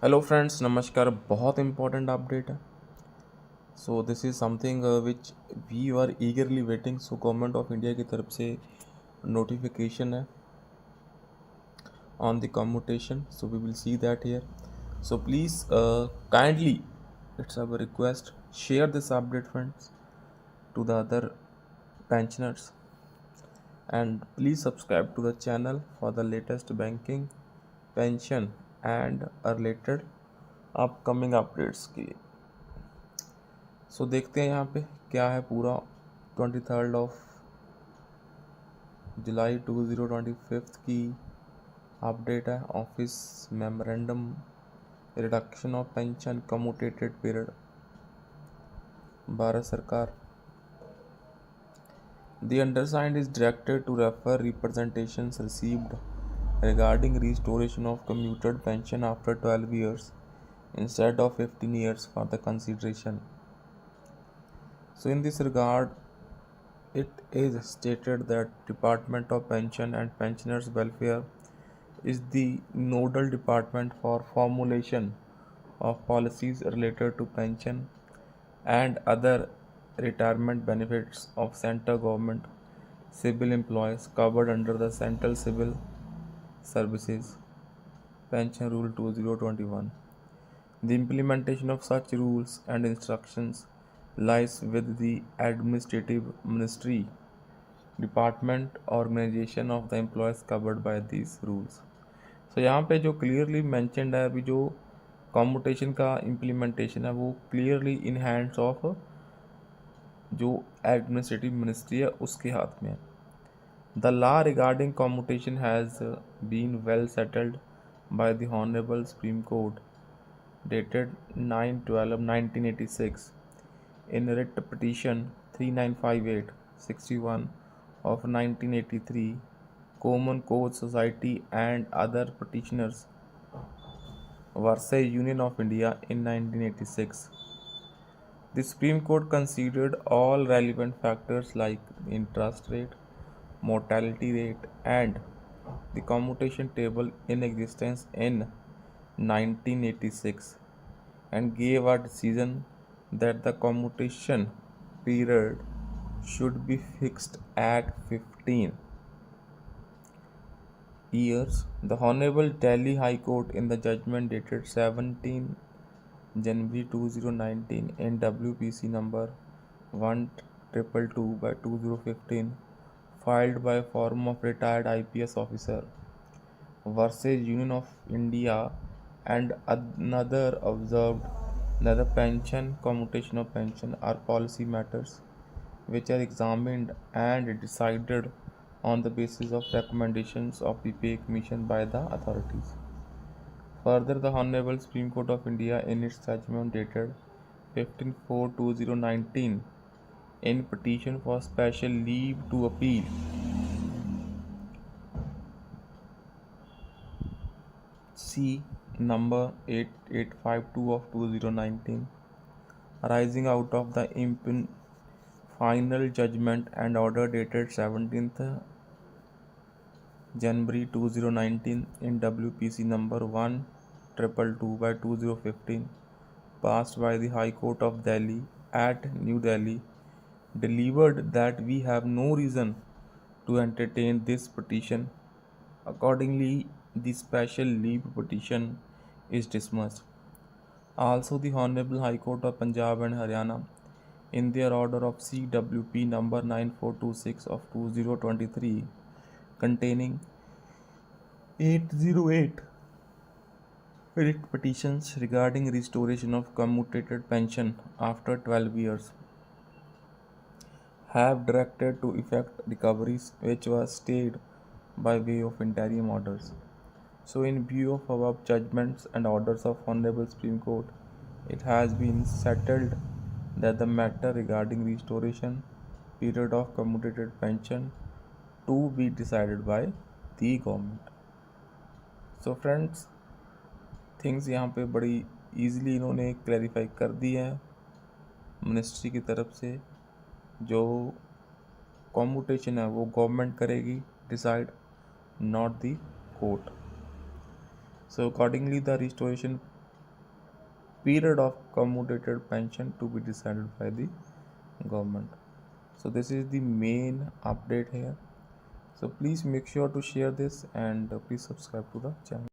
Hello friends, नमस्कार। बहुत important update है। So this is something which we are eagerly waiting. So government of India की तरफ से नोटिफिकेशन है on the commutation. So we will see that here. So please kindly, it's our request, share this update friends to the other pensioners, and please subscribe to the channel for the latest banking, pension and related upcoming updates के लिए। सो देखते हैं यहाँ पे क्या है पूरा। 23 जुलाई 2025 की अपडेट है। Office memorandum reduction of pension commutated period, Bharat सरकार। The undersigned is directed to refer representations received regarding restoration of commuted pension after 12 years instead of 15 years for the consideration. So in this regard, it is stated that Department of Pension and Pensioners Welfare is the nodal department for formulation of policies related to pension and other retirement benefits of central government civil employees covered under the Central Civil Services Pension Rule 2021. The implementation of such rules and instructions lies with the Administrative Ministry, Department, Organization of the employees covered by these rules. So यहाँ पे जो clearly mentioned है, अभी जो commutation का implementation है वो clearly in hands of जो एडमिनिस्ट्रेटिव मिनिस्ट्री है उसके हाथ में है। The law regarding commutation has been well settled by the Honorable Supreme Court dated 9/12/1986 in writ petition 3958/61 of 1983, Common Cause Society and other petitioners versus Union of India in 1986. The Supreme Court considered all relevant factors like interest rate, mortality rate, and the commutation table in existence in 1986 and gave a decision that the commutation period should be fixed at 15 years. The Honorable Delhi High Court in the judgment dated 17 January 2019 in WPC number 1222 by 2015 filed by form of retired IPS officer versus Union of India and another observed that the pension, commutation of pension are policy matters which are examined and decided on the basis of recommendations of the pay commission by the authorities. Further, the Honorable Supreme Court of India in its judgment dated 15/4/2019 in petition for special leave to appeal C number 8852 of 2019 arising out of the final judgment and order dated 17th January 2019 in WPC number 1222 by 2015 passed by the High Court of Delhi at New Delhi delivered that we have no reason to entertain this petition. Accordingly, the special leave petition is dismissed. Also, the Honorable High Court of Punjab and Haryana, in their order of CWP number 9426 of 2023, containing 808 writ petitions regarding restoration of commuted pension after 12 years, have directed to effect recoveries which was stayed by way of interim orders. So, in view of above judgments and orders of Honorable Supreme Court, it has been settled that the matter regarding restoration period of commuted pension to be decided by the government. So friends, things यहाँ पे बड़ी easily इन्होंने clarify कर दी है ministry की तरफ से। जो कॉम्यूटेशन है वो गवर्नमेंट करेगी decide, not the court. So accordingly, the restoration period of commutated pension to be decided by the government. So this is the main update here. So please make sure to share this and please subscribe to the channel.